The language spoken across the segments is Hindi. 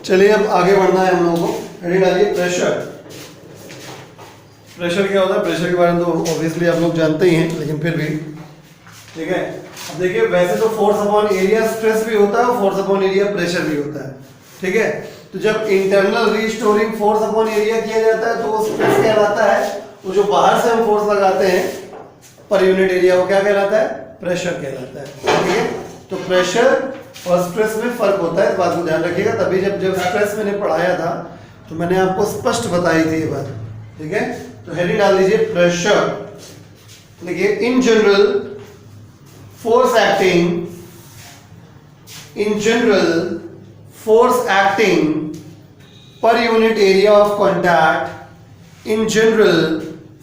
चलिए अब आगे बढ़ना है हम लोगों को। हेडिंग डालिए प्रेशर। प्रेशर क्या होता है? प्रेशर के बारे में तो ऑब्वियसली आप लोग जानते ही हैं, लेकिन फिर भी ठीक है। अब देखिए, वैसे तो फोर्स अपॉन एरिया स्ट्रेस भी होता है और फोर्स अपॉन एरिया प्रेशर भी होता है, ठीक है। तो जब internal restoring force upon area किया जाता है तो वो स्ट्रेस कहलाता है। वो जो बाहर से हम फोर्स लगाते हैं पर यूनिट एरिया, वो क्या कहलाता है? प्रेशर कहलाता है, ठीक है। तो प्रेशर और स्ट्रेस में फर्क होता है, इस बात को ध्यान रखिएगा। तभी जब स्ट्रेस मैंने पढ़ाया था तो मैंने आपको स्पष्ट बताई थी ये बात, ठीक है। तो हेडिंग डाल दीजिए प्रेशर। देखिए, in general force acting per unit area of contact, in general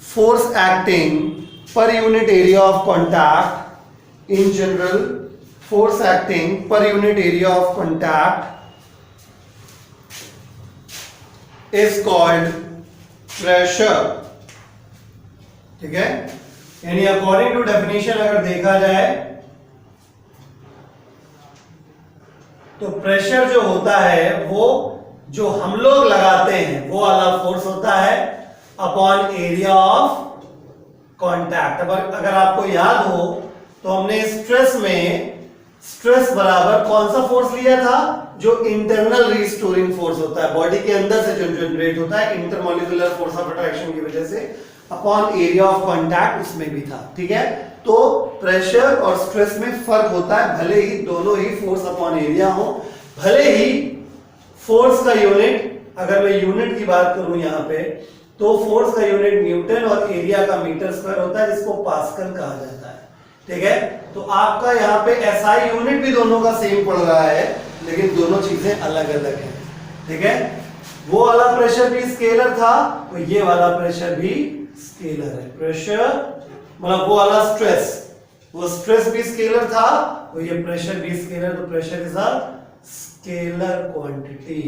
force acting per unit area of contact, in general force acting per unit area of contact is called pressure, ठीक है। यानी अकॉर्डिंग टू डेफिनेशन अगर देखा जाए तो प्रेशर जो होता है वो जो हम लोग लगाते हैं वो वाला फोर्स होता है अपॉन एरिया ऑफ कांटेक्ट। अगर आपको याद हो तो हमने स्ट्रेस में स्ट्रेस बराबर कौन सा फोर्स लिया था? जो इंटरनल रीस्टोरिंग फोर्स होता है, बॉडी के अंदर से जो जनरेट होता है इंटरमॉलिक्यूलर फोर्स ऑफ अट्रैक्शन की वजह से, अपॉन एरिया ऑफ कांटेक्ट उसमें भी था, ठीक है। तो प्रेशर और स्ट्रेस में फर्क होता है, भले ही दोनों ही फोर्स अपॉन एरिया हो, भले ही फोर्स का यूनिट, अगर मैं यूनिट की बात करूं यहां पे, तो फोर्स का यूनिट न्यूटन और एरिया का मीटर स्क्वायर होता है, जिसको पास्कल कहा जाता है, ठीक है। तो आपका यहाँ पे एसआई यूनिट भी दोनों का सेम पड़ रहा है, लेकिन दोनों चीजें अलग अलग हैं, ठीक है। वो वाला प्रेशर भी स्केलर था, तो ये वाला प्रेशर भी स्केलर है। प्रेशर मतलब वो वाला स्ट्रेस, वो स्ट्रेस भी स्केलर था, तो ये प्रेशर भी स्केलर। तो pressure is a scalar quantity,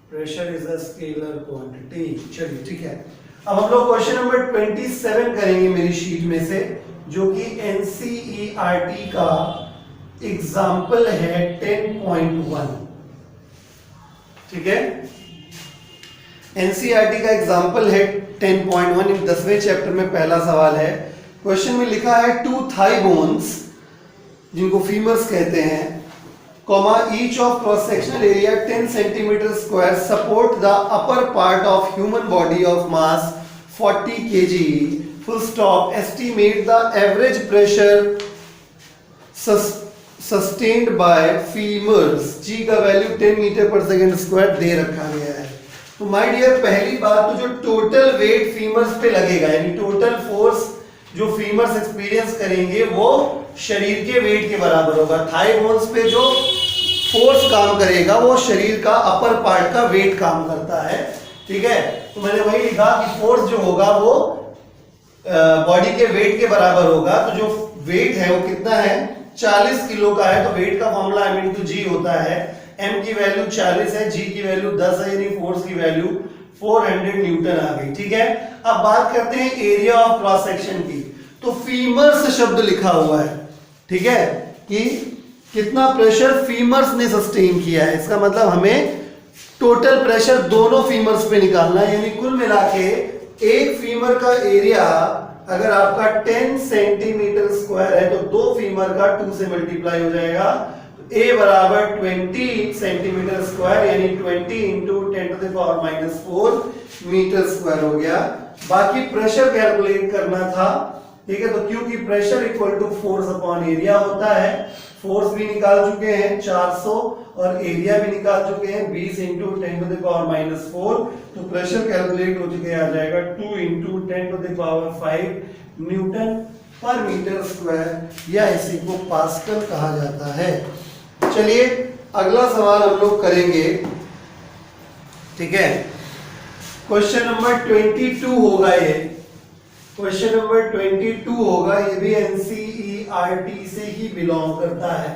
pressure is a scalar quantity. चलिए, ठीक है। अब हम लोग क्वेश्चन नंबर 27 करेंगे मेरी शीट में से, जो कि एनसीईआरटी का एग्जाम्पल है 10.1, ठीक है। एनसीईआरटी का एग्जाम्पल है 10.1, 10वें चैप्टर में पहला सवाल है। क्वेश्चन में लिखा है 2 थाई बोन्स, जिनको फीमर्स कहते हैं, comma each of cross sectional area 10 centimetre square support the upper part of human body of mass 40 kg, full stop. Estimate the average pressure sustained bye फीमर्स। जी का वैल्यू 10 मीटर पर सेकेंड स्क्वायर दे रखा गया है। तो माय डियर, पहली बात तो जो टोटल वेट फीमर्स पे लगेगा, यानी टोटल फोर्स जो फीमर्स एक्सपीरियंस करेंगे वो शरीर के वेट के बराबर होगा। थाई बोन्स पे जो फोर्स काम करेगा वो शरीर का अपर पार्ट का वेट काम करता है, ठीक है। तो मैंने वही लिखा कि फोर्स जो होगा वो बॉडी के वेट के बराबर होगा। तो जो वेट है वो कितना है? 40 किलो का है। तो वेट का फॉर्मूला m इंटू जी होता है। m की वैल्यू 40 है, g की वैल्यू 10 है, यानी फोर्स की वैल्यू 400 न्यूटन आ गई, ठीक है। अब बात करते हैं एरिया ऑफ क्रॉस सेक्शन की। तो फीमर्स शब्द लिखा हुआ है, ठीक है, कि कितना प्रेशर फीमर्स ने सस्टेन किया है। इसका मतलब हमें टोटल प्रेशर दोनों फीमर्स पे निकालना है, यानी कुल मिला के एक फीमर का एरिया अगर आपका 10 सेंटीमीटर स्क्वायर है तो दो फीमर का 2 से मल्टीप्लाई हो जाएगा। तो a बराबर 20 सेंटीमीटर स्क्वायर, यानी 20 इंटू 10⁻⁻⁴ मीटर स्क्वायर हो गया। बाकी प्रेशर कैलकुलेट करना था, ठीक है। तो क्योंकि pressure equal to force upon area होता है, फोर्स भी निकाल चुके हैं 400 और एरिया भी निकाल चुके हैं 20 इंटू 10⁻⁴। तो प्रेशर कैलकुलेट हो चुके आ जाएगा 2 इंटू 10⁵ न्यूटन पर मीटर स्क्वायर, या इसी को पास्कल कहा जाता है। चलिए अगला सवाल हम लोग करेंगे, ठीक है। क्वेश्चन नंबर 22 होगा ये, क्वेश्चन नंबर 22 होगा। ये भी एनसीईआरटी से ही बिलोंग करता है,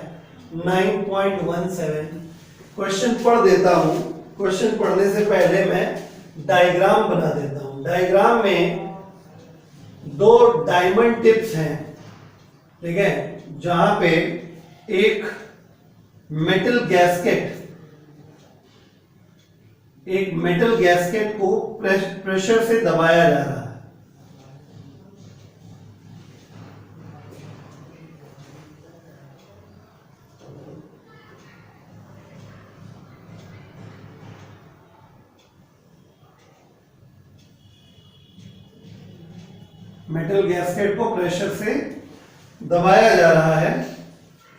9.17। क्वेश्चन पढ़ देता हूं। क्वेश्चन पढ़ने से पहले मैं डायग्राम बना देता हूं। डायग्राम में 2 डायमंड टिप्स हैं, ठीक है, जहां पे एक मेटल गैस्केट एक मेटल गैस्केट को प्रेशर से दबाया जा रहा है। मेटल गैस्केट को प्रेशर से दबाया जा रहा है।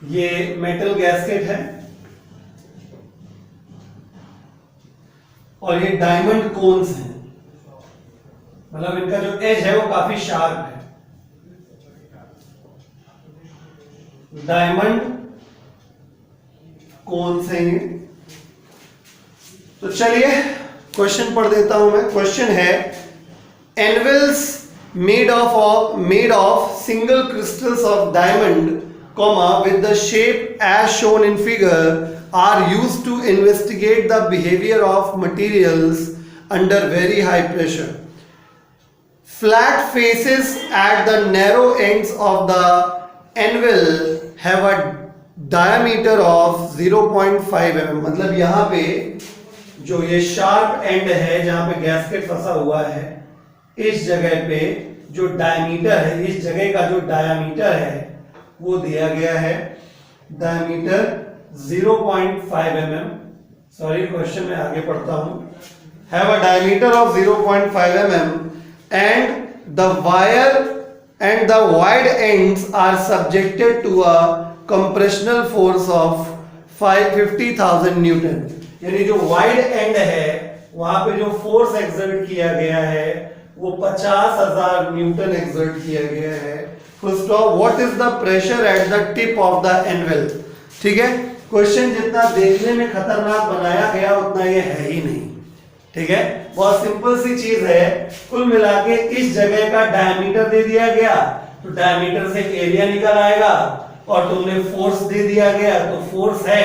ये मेटल गैस्केट है और ये डायमंड कोन्स हैं, मतलब इनका जो एज है वो काफी शार्प है। डायमंड कोन्स हैं ये। तो चलिए क्वेश्चन पढ़ देता हूं मैं। क्वेश्चन है एनविल्स made of single crystals of diamond, with the shape as shown in figure, are used to investigate the behavior of materials under very high pressure. Flat faces at the narrow ends of the anvil have a diameter of 0.5 mm. मतलब यहाँ पे जो ये शार्प एंड है जहां पे गैस्केट फंसा हुआ है, इस जगह पे जो डायमीटर है, इस जगह का जो डायमीटर है वो दिया गया है डायमीटर 0.5 mm. सॉरी, क्वेश्चन में आगे पढ़ता हूं। Have a diameter of 0.5 mm and the wire and the wide ends are subjected to a compressional force of 50,000 Newton. यानी जो वाइड एंड है वहां पे जो फोर्स एक्सर्ट किया गया है वो 50,000 न्यूटन एक्सर्ट किया गया है। First of what is the pressure at the tip of the anvil. ठीक है, क्वेश्चन जितना देखने में खतरनाक बनाया गया उतना ये है ही नहीं। ठीक है, बहुत सिंपल सी चीज है। कुल मिला के इस जगह का डायमीटर दे दिया गया तो डायमीटर से एरिया निकल आएगा, और तुमने फोर्स दे दिया गया तो फोर्स है,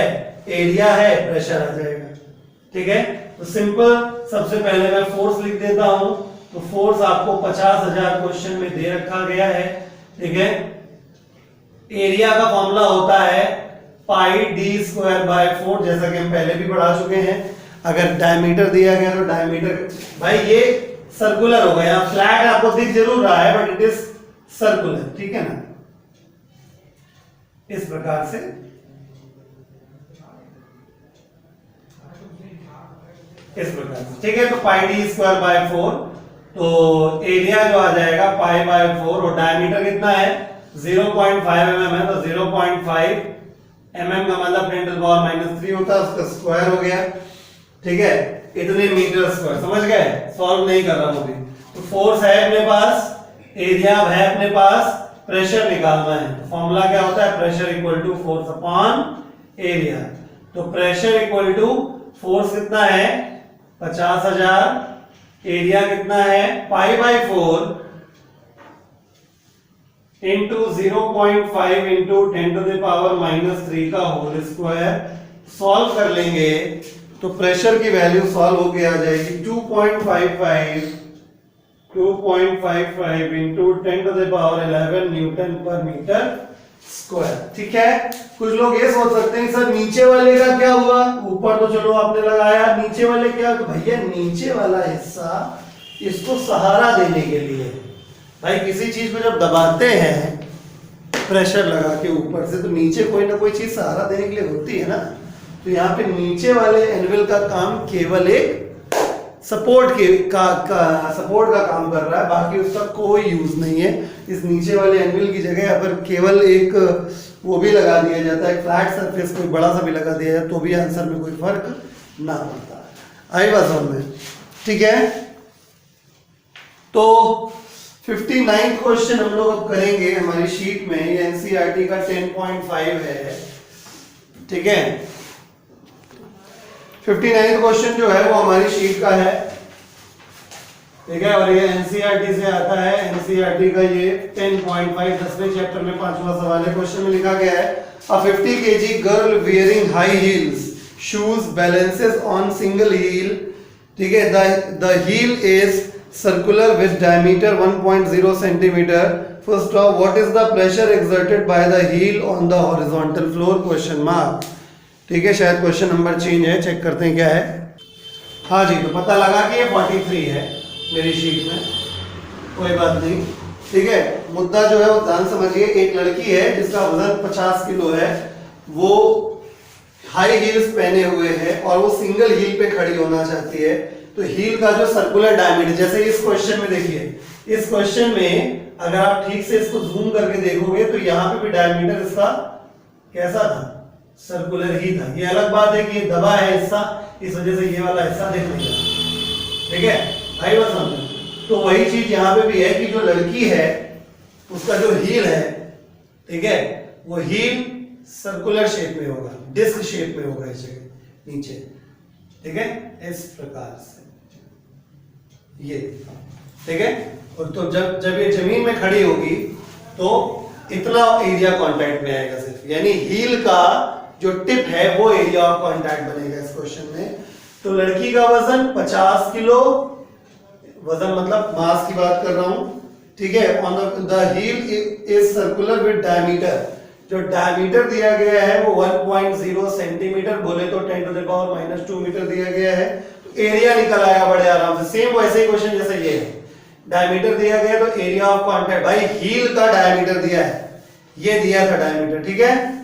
एरिया है, प्रेशर आ जाएगा। ठीक है, तो सिंपल, सबसे पहले मैं फोर्स लिख देता हूं। तो फोर्स आपको 50,000 क्वेश्चन में दे रखा गया है। ठीक है, एरिया का फॉर्मूला होता है पाई डी स्क्वायर बाय 4, जैसा कि हम पहले भी पढ़ा चुके हैं। अगर डायमीटर दिया गया तो डायमीटर, भाई ये सर्कुलर होगा, यहाँ फ्लैट आपको दिख जरूर रहा है बट इट इज सर्कुलर। ठीक है ना, इस प्रकार से ठीक है। तो पाई डी स्क्वायर बाय 4, तो एरिया जो आ जाएगा पाई बाय 4, और डायमीटर कितना है 0.5 mm है, तो 0.5 mm का मतलब 10⁻³ होता है, उसका स्क्वायर हो गया। ठीक है, इतने मीटर स्क्वायर, समझ गए? सॉल्व नहीं कर रहा हूं अभी। तो फोर्स है अपने पास, एरिया है अपने पास, प्रेशर निकालना है। तो फॉर्मूला क्या होता है? Pressure equal to force upon area. तो प्रेशर इक्वल टू फोर्स कितना है 50,000, एरिया कितना है पाई बाय 4 इंटू 0.5 इंटू 10⁻³ का होल स्क्वायर। सॉल्व कर लेंगे तो प्रेशर की वैल्यू सॉल्व होके आ जाएगी 2.55 इंटू 10⁻11 न्यूटन पर मीटर स्क्वायर। ठीक है, कुछ लोग ये सोच सकते हैं सर नीचे वाले का क्या हुआ? ऊपर तो चलो आपने लगाया, नीचे वाले क्या? तो भैया नीचे वाला हिस्सा इसको सहारा देने के लिए, भाई किसी चीज को जब दबाते हैं प्रेशर लगा के ऊपर से, तो नीचे कोई ना कोई चीज सहारा देने के लिए होती है ना। तो यहाँ पे नीचे वाले एनविल का काम केवल एक सपोर्ट का काम कर रहा है, बाकी उसका कोई यूज नहीं है। इस नीचे वाले एनविल की जगह अगर केवल एक वो भी लगा दिया जाता है, फ्लैट सरफेस कोई बड़ा सा भी लगा दिया जाए तो भी आंसर में कोई फर्क ना पड़ता। आई बात समझ में? ठीक है, तो 59 क्वेश्चन हम लोग अब करेंगे हमारी शीट में। ये एनसीईआरटी का 10.5 है। ठीक है, 59 क्वेश्चन जो है वो हमारी शीट का है। ठीक है, और ये एनसीईआरटी से आता है। एनसीईआरटी का ये 10.5 10वें चैप्टर में 5वां सवाल है। क्वेश्चन में लिखा गया है a 50 kg girl wearing high heels shoes balances on single heel. ठीक है, the heel is circular with diameter 1.0 centimetre. First of what is the pressure exerted by the heel on the horizontal floor? Question mark. ठीक है, शायद क्वेश्चन नंबर चेंज है, चेक करते हैं क्या है। हाँ जी, तो पता लगा कि ये 43 है मेरी शीट में, कोई बात नहीं, ठीक है। मुद्दा जो है वो ध्यान समझिए, एक लड़की है जिसका वजन 50 किलो है, वो हाई हील्स पहने हुए है और वो सिंगल हील पे खड़ी होना चाहती है। तो हील का जो सर्कुलर डायमीटर, जैसे इस क्वेश्चन में देखिए, इस क्वेश्चन में अगर आप ठीक से इसको जूम करके देखोगे तो यहाँ पे भी डायमीटर इसका कैसा था, सर्कुलर ही था। ये अलग बात है कि ये दबा है हिस्सा, इस वजह से ये वाला हिस्सा दिख नहीं रहा, ठीक है भाई, बस समझो। तो वही चीज यहाँ पे भी है कि जो लड़की है उसका जो हील है, ठीक है, वो हील सर्कुलर शेप में होगा, डिस्क शेप में होगा इस जगह नीचे, ठीक है, इस प्रकार से ये, ठीक है। और तो जब ये जमीन में खड़ी होगी तो इतना एरिया कांटेक्ट में आएगा सिर्फ, यानी हील का जो टिप है वो एरिया ऑफ कांटेक्ट बनेगा इस क्वेश्चन में। तो लड़की का वजन 50 किलो, वजन मतलब मास की बात कर रहा हूं, ठीक है। On the heel is circular with diameter, जो डायमीटर दिया गया है वो 1.0 सेंटीमीटर, बोले तो 10 टू द पावर -2 मीटर दिया गया है। तो एरिया निकल आएगा बड़े आराम से, सेम वैसे ही क्वेश्चन जैसे ये है, डायमीटर दिया गया तो एरिया ऑफ कांटेक्ट, भाई हील का डायमीटर दिया है, ये दिया था डायमीटर, ठीक है।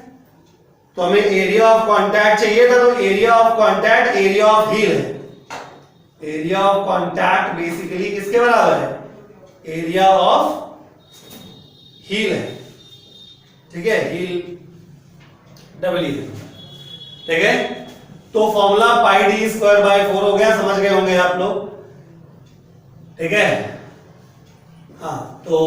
तो हमें एरिया ऑफ कांटेक्ट चाहिए था, तो area of contact area of heel है। एरिया ऑफ कांटेक्ट बेसिकली किसके बराबर है, एरिया ऑफ हील है, ठीक है, हील डबल ई, ठीक है। तो formula pi D square by 4 हो गया, समझ गए होंगे आप लोग, ठीक है। हाँ, तो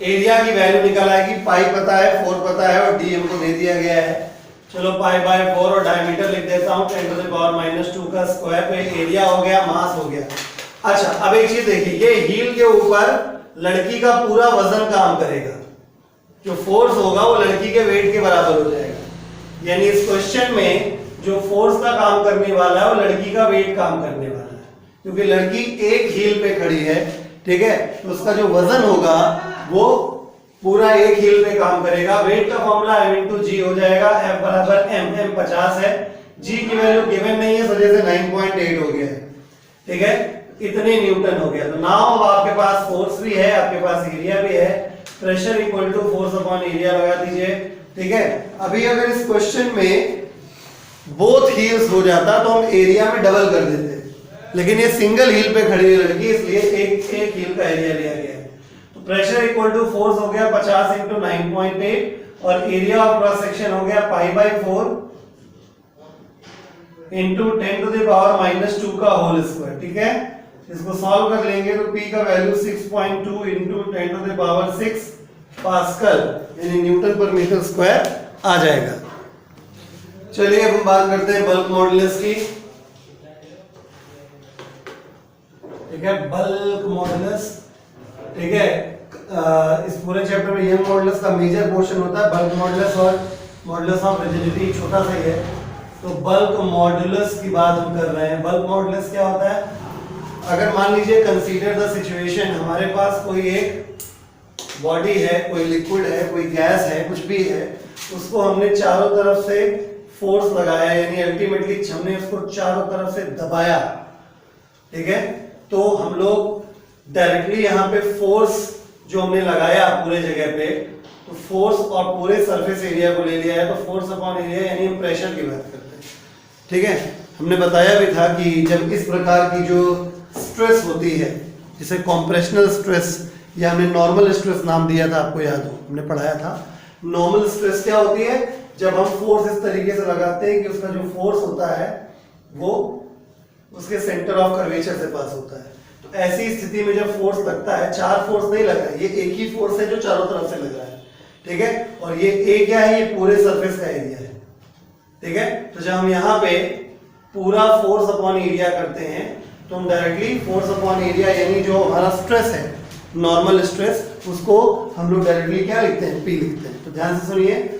एरिया की वैल्यू निकल आएगी, पाई पता है, 4 पता है और डी हमको दे दिया गया है। चलो पाई बाय 4 और डायमीटर लिख देता हूं 10 टू द पावर -2 का स्क्वायर, पे एरिया हो गया, मास हो गया। अच्छा, अब एक चीज देखिए, ये हील के ऊपर लड़की का पूरा वजन काम करेगा, जो फोर्स होगा वो लड़की के वेट के बराबर हो जाएगा, यानी इस क्वेश्चन में जो फोर्स का काम करने वाला है वो लड़की का वेट काम करने वाला है, क्योंकि लड़की एक हील पे खड़ी है, ठीक है। तो उसका जो वजन होगा वो पूरा एक हील पे काम करेगा। वेट का फॉर्मूला m into g हो जाएगा, F बराबर m, m 50 है, g की वैल्यू गिवन नहीं है, इस वजह से 9.8 हो गया है, ठीक है, इतने न्यूटन हो गया। तो नाउ अब आपके पास फोर्स भी है, आपके पास एरिया भी है, pressure equal to force upon area लगा दीजिए, ठीक है। अभी अगर इस क्वेश्चन में बोथ हील्स हो जाता तो हम एरिया में डबल कर देते, लेकिन ये सिंगल हील पे खड़ी हुई लड़की, इसलिए एक हील का एरिया लिया गया है। तो प्रेशर इक्वल टू फोर्स हो गया 50 into 9.8 और एरिया ऑफ क्रॉस सेक्शन हो गया pi by 4 into 10 to the power -2 का होल स्क्वायर, ठीक है। इसको सॉल्व कर लेंगे तो P का value 6.2 into 10 to the power 6 pascal यानी न्यूटन पर मीटर स्क्वायर आ जाएगा। चलिए अब हम बात करते हैं बल्क मॉडुलस की, ठीक है, बल्क मॉडुलस, ठीक है। इस पूरे चैप्टर में यंग मॉडुलस का मेजर पोर्शन होता है, बल्क मॉडुलस और मॉडुलस ऑफ रिजिडिटी छोटा सा ही है। तो बल्क मॉडुलस की बात हम कर रहे हैं। बल्क मॉडुलस क्या होता है, अगर मान लीजिए कंसीडर द सिचुएशन, हमारे पास कोई एक बॉडी है, कोई लिक्विड है, कोई गैस है, कुछ भी है, उसको हमने चारों तरफ से फोर्स लगाया, यानी अल्टीमेटली हमने उसको चारों तरफ से दबाया, ठीक है। तो हम लोग डायरेक्टली यहाँ पे फोर्स जो हमने लगाया पूरे जगह पे, तो फोर्स और पूरे सरफेस एरिया को ले लिया है, तो फोर्स अपॉन एरिया यानी हम प्रेशर की बात करते हैं, ठीक है। हमने बताया भी था कि जब इस प्रकार की जो स्ट्रेस होती है, जिसे कॉम्प्रेशनल स्ट्रेस या हमने नॉर्मल स्ट्रेस नाम दिया था, आपको याद हो, हमने पढ़ाया था। नॉर्मल स्ट्रेस क्या होती है, जब हम फोर्स इस तरीके से लगाते हैं कि उसका जो फोर्स होता है वो उसके सेंटर ऑफ कर्वेचर से पास होता है। तो ऐसी स्थिति में जब फोर्स लगता है, चार फोर्स नहीं लग रहा है, ये एक ही फोर्स है जो चारों तरफ से लग रहा है, ठीक है। और ये ए क्या है, ये पूरे सरफेस का एरिया है, ठीक है। तो जब हम यहाँ पे पूरा फोर्स अपॉन एरिया करते हैं तो हम डायरेक्टली फोर्स अपॉन एरिया यानी जो हमारा स्ट्रेस है, नॉर्मल स्ट्रेस, उसको हम लोग डायरेक्टली क्या लिखते हैं, पी लिखते हैं। तो ध्यान से सुनिए,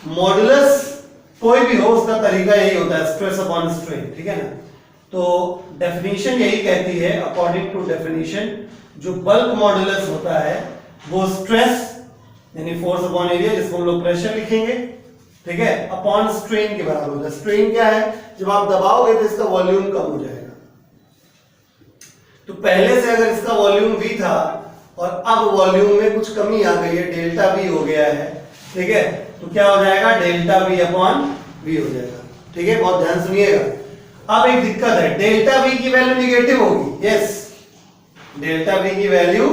मॉडुलस कोई भी हो उसका तरीका यही होता है, स्ट्रेस अपॉन स्ट्रेन, ठीक है ना। तो डेफिनेशन यही कहती है, अकॉर्डिंग टू डेफिनेशन, जो बल्क मॉडुलस होता है वो स्ट्रेस यानी फोर्स अपॉन एरिया, जिसको हम लोग प्रेशर लिखेंगे, ठीक है, अपॉन स्ट्रेन के बराबर होता है। स्ट्रेन क्या है, जब आप दबाओगे तो इसका वॉल्यूम कम हो जाएगा। तो पहले से अगर इसका वॉल्यूम V था और अब वॉल्यूम में कुछ कमी आ गई है, डेल्टा V हो गया है, ठीक है, तो क्या हो जाएगा, डेल्टा V अपॉन V हो जाएगा। ठीक है, बहुत ध्यान सुनिएगा। अब एक दिक्कत है, डेल्टा V की वैल्यू निगेटिव होगी। यस, डेल्टा V की वैल्यू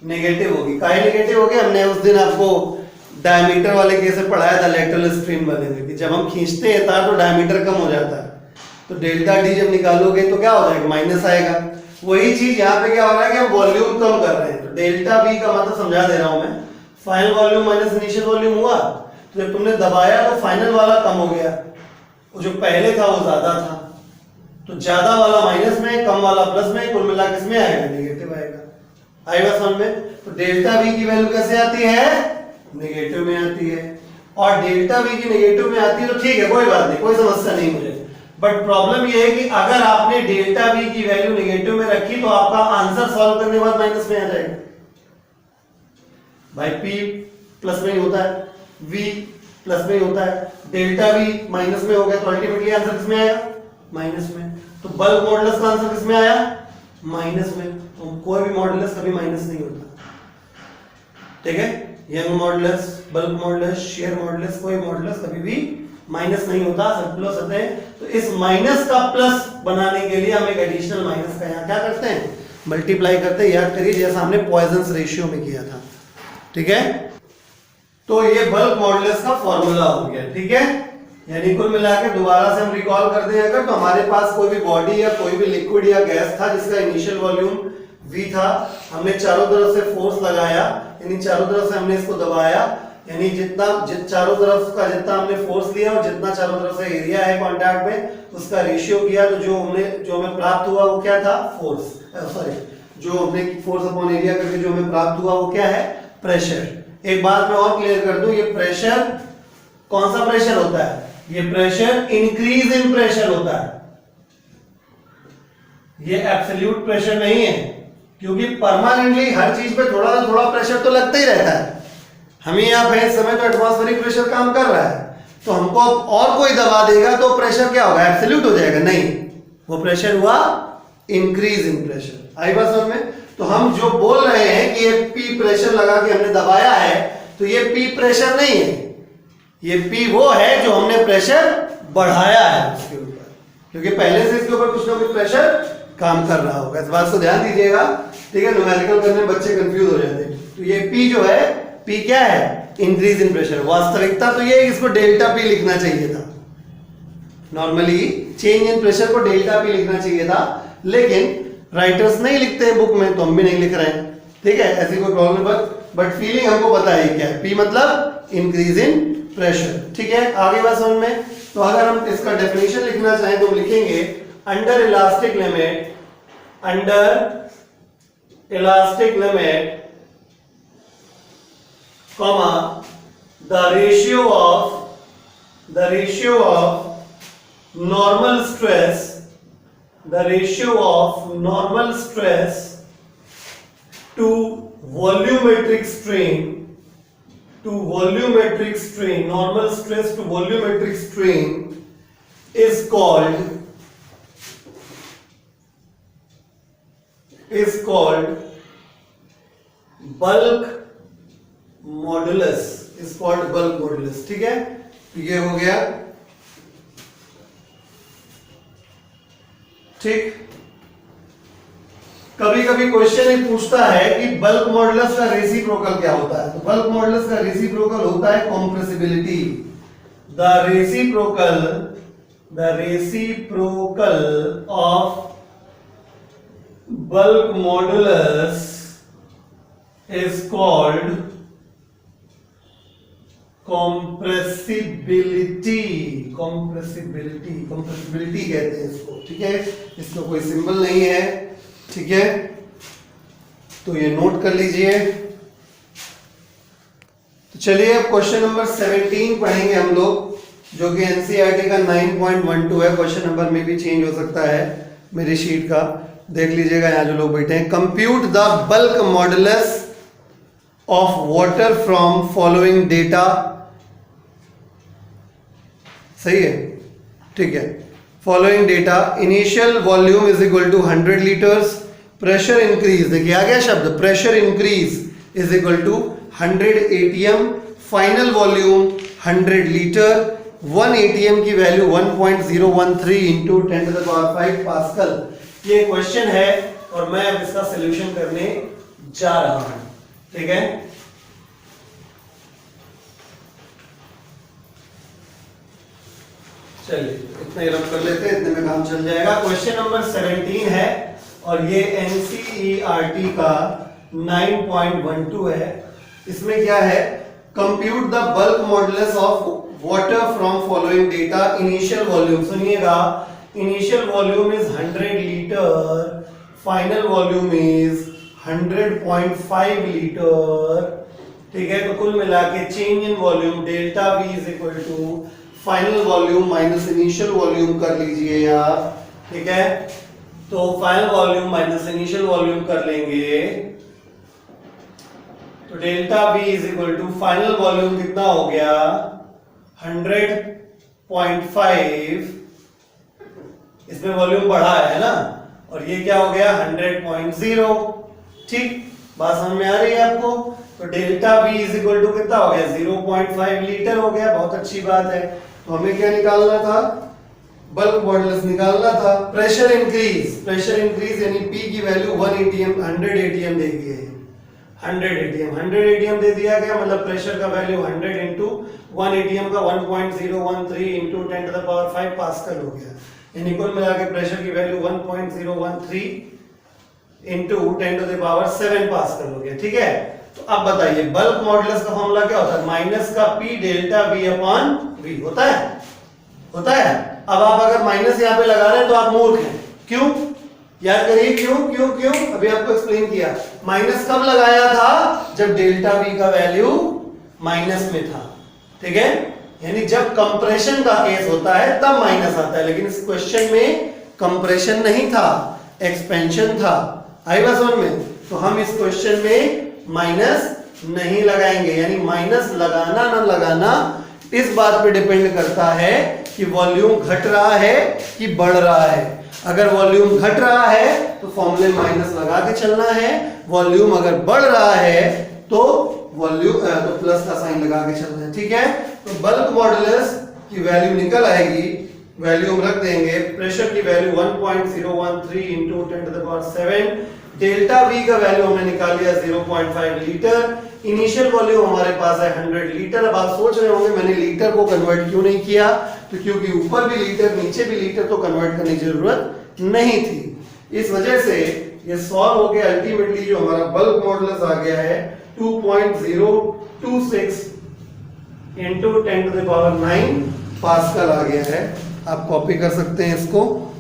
नेगेटिव होगी। काहे नेगेटिव होगी, हमने उस दिन आपको डायमीटर वाले केस में पढ़ाया था, लेटरल स्ट्रेन वाले में, कि जब हम खींचते हैं तार तो डायमीटर कम हो जाता है, तो डेल्टा D जब निकालोगे तो क्या हो जाएगा, माइनस आएगा। वही चीज यहाँ पे क्या हो रहा है कि हम वॉल्यूम कम कर रहे हैं, तो डेल्टा V का मतलब समझा दे रहा हूं मैं, final volume minus initial volume हुआ, तो जब तुमने दबाया तो फाइनल वाला कम हो गया, वो जो पहले था वो ज्यादा था, तो ज्यादा वाला माइनस में, कम वाला प्लस में, कुल मिला के इसमें आएगा, नेगेटिव आएगा। आएगा समझ में? तो डेल्टा V की वैल्यू कैसे आती है, नेगेटिव में आती है। और डेल्टा V की नेगेटिव में आती है तो ठीक है, कोई बात नहीं, कोई समस्या नहीं मुझे। बट प्रॉब्लम ये है कि अगर आपने डेल्टा V की वैल्यू नेगेटिव में रखी तो आपका आंसर सॉल्व करने के बाद माइनस में आ जाएगा। भाई P प्लस में ही होता है, V प्लस में ही होता है, डेल्टा V माइनस में हो गया तो अल्टीमेटली आंसर किसमें आया, माइनस में। तो बल्क मॉडुलस का आंसर किसमें आया, माइनस में। तो कोई भी मॉडुलस कभी माइनस नहीं होता। ठीक है, young modulus, bulk modulus, share modulus, कोई मॉडुलस कभी भी माइनस नहीं होता, सब प्लस होते हैं। तो इस माइनस का प्लस बनाने के लिए हम एक एडिशनल माइनस का यहाँ क्या करते हैं, मल्टीप्लाई करते हैं। याद करिए जैसा हमने पॉइजन्स रेशियो में किया था। ठीक है, तो ये बल्क मॉडुलस का फॉर्मूला हो गया। ठीक है, यानी कुल मिला के दोबारा से हम रिकॉल कर दें अगर, तो हमारे पास कोई भी बॉडी या कोई भी लिक्विड या गैस था जिसका इनिशियल वॉल्यूम V था, हमने चारों तरफ से फोर्स लगाया, यानी चारों तरफ से हमने इसको दबाया, यानी चारों तरफ का जितना हमने फोर्स लिया और जितना चारों तरफ से एरिया है कांटेक्ट में उसका रेशियो किया, तो जो हमें प्राप्त हुआ वो क्या था, फोर्स, सॉरी, जो हमने फोर्स अपॉन एरिया करके जो हमें प्राप्त हुआ वो क्या है, प्रेशर। एक बात मैं और क्लियर कर दूं, ये प्रेशर कौन सा प्रेशर होता है, ये प्रेशर इंक्रीज इन प्रेशर होता है, ये एब्सोल्यूट प्रेशर नहीं है, क्योंकि परमानेंटली हर चीज पे थोड़ा ना थोड़ा प्रेशर तो लगता ही रहता है। हमें यहाँ पे इस समय तो एटमॉस्फेरिक प्रेशर काम कर रहा है, तो हमको अब और कोई दबा देगा तो प्रेशर क्या होगा, एब्सोल्यूट हो जाएगा, नहीं, वो प्रेशर हुआ इंक्रीज इन प्रेशर। आई बात समझ में? तो हम जो बोल रहे हैं कि ये P प्रेशर लगा के हमने दबाया है, तो ये P प्रेशर नहीं है, ये P वो है जो हमने प्रेशर बढ़ाया है उसके ऊपर, क्योंकि पहले से इसके ऊपर कुछ ना कुछ प्रेशर काम कर रहा होगा। इस बात को ध्यान दीजिएगा। ठीक है, न्यूमेरिकल करने में बच्चे कंफ्यूज हो जाते हैं। तो ये P जो है, P क्या है, इंक्रीज इन प्रेशर। वास्तविकता तो ये इसको डेल्टा P लिखना चाहिए था, नॉर्मली चेंज इन प्रेशर को डेल्टा P लिखना चाहिए था, लेकिन राइटर्स नहीं लिखते हैं बुक में, तो हम भी नहीं लिख रहे हैं। ठीक है, ऐसी कोई प्रॉब्लम, बट फीलिंग हमको पता है क्या है, P मतलब इंक्रीज इन प्रेशर। ठीक है, आगे बात समझ में? तो अगर हम इसका डेफिनेशन लिखना चाहें तो हम लिखेंगे under elastic limit comma the ratio of normal stress to volumetric strain, normal stress to volumetric strain is called bulk modulus, is called bulk modulus. ठीक है, ये हो गया। ठीक, कभी कभी क्वेश्चन ये पूछता है कि बल्क मॉडुलस का रेसिप्रोकल क्या होता है। तो बल्क मॉडुलस का रेसिप्रोकल होता है compressibility. The reciprocal of bulk modulus is called compressibility कहते हैं इसको। ठीक है, इसका कोई सिंबल नहीं है। ठीक है, तो ये नोट कर लीजिए। तो चलिए अब क्वेश्चन नंबर 17 पढ़ेंगे हम लोग, जो कि एनसीईआरटी का 9.12 है। क्वेश्चन नंबर में भी चेंज हो सकता है मेरी शीट का, देख लीजिएगा यहाँ जो लोग बैठे हैं। Compute the bulk modulus of water from following data सही है, ठीक है। Following data, initial volume is equal to 100 litres, pressure increase, देखिए आ गया शब्द pressure increase is equal to 100 ATM, final volume 100 litre, 1 ATM की वैल्यू 1.013 इंटू 10⁵ पास्कल। ये क्वेश्चन है और मैं अब इसका सॉल्यूशन करने जा रहा हूं, ठीक है। चलिए इतना ही रब कर लेते हैं, इतने में काम चल जाएगा। क्वेश्चन नंबर 17 है और ये एनसीईआरटी का 9.12 है। इसमें क्या है, compute the bulk modulus of water from following data, initial volume, सुनिएगा, initial volume is 100 litre, final volume is 100.5 litre, ठीक है। तो कुल मिला के change in volume delta V is equal to final volume minus initial volume कर लीजिए आप, ठीक है। तो final volume minus initial volume कर लेंगे तो delta V is equal to final volume कितना हो गया 100.5, इसमें वॉल्यूम बढ़ा है ना, और ये क्या हो गया 100.0, ठीक, बात समझ में आ रही है आपको। तो delta V is equal to कितना हो गया 0.5 लीटर हो गया, बहुत अच्छी बात है। तो हमें क्या निकालना था, बल्क मॉडुलस निकालना था। प्रेशर इंक्रीज यानी P की वैल्यू 1 एटीएम 100 एटीएम दे दी है, 100 एटीएम दे दिया गया, मतलब प्रेशर का वैल्यू 100 इंटू 1 एटीएम का 1.013 इंटू 10⁵ पास्कल हो गया, यानी कुल मिला के प्रेशर की वैल्यू 1.013 इंटू 10⁷ पास्कल हो गया, ठीक है। तो अब बताइए बल्क मॉडुलस का फॉर्मूला क्या होता है, माइनस का P delta V upon V होता है। अब आप अगर माइनस यहाँ पे लगा रहे हैं तो आप मूर्ख हैं, क्यों, याद करिए क्यों, अभी आपको एक्सप्लेन किया। माइनस कब लगाया था, जब डेल्टा V का वैल्यू माइनस में था, ठीक है, यानी जब कंप्रेशन का केस होता है तब माइनस आता है, लेकिन इस क्वेश्चन में कंप्रेशन नहीं था, एक्सपेंशन था, आई बात समझ में। तो हम इस क्वेश्चन में माइनस नहीं लगाएंगे, यानी माइनस लगाना ना लगाना इस बात पे डिपेंड करता है कि वॉल्यूम घट रहा है कि बढ़ रहा है। अगर वॉल्यूम घट रहा है तो फॉर्मूले माइनस लगा के चलना है, वॉल्यूम अगर बढ़ रहा है तो तो प्लस का साइन लगा के चलना है, ठीक है। तो बल्क मॉडुलस की वैल्यू निकल आएगी, वैल्यू हम रख देंगे, प्रेशर की वैल्यू 1.013 इंटू 10⁷, डेल्टा V का वैल्यू हमने निकाल लिया 0.5 लीटर, इनिशियल वॉल्यूम हमारे पास है 100 लीटर। अब आप सोच रहे होंगे मैंने लीटर को कन्वर्ट क्यों नहीं किया, तो क्योंकि ऊपर भी लीटर नीचे भी लीटर, तो कन्वर्ट करने की जरूरत नहीं थी। इस वजह से ये सॉल्व हो गया, अल्टीमेटली जो हमारा बल्क मॉडुलस आ गया है 2.026 इंटू 10⁹ पास्कल आ गया है। आप कॉपी कर सकते हैं इसको।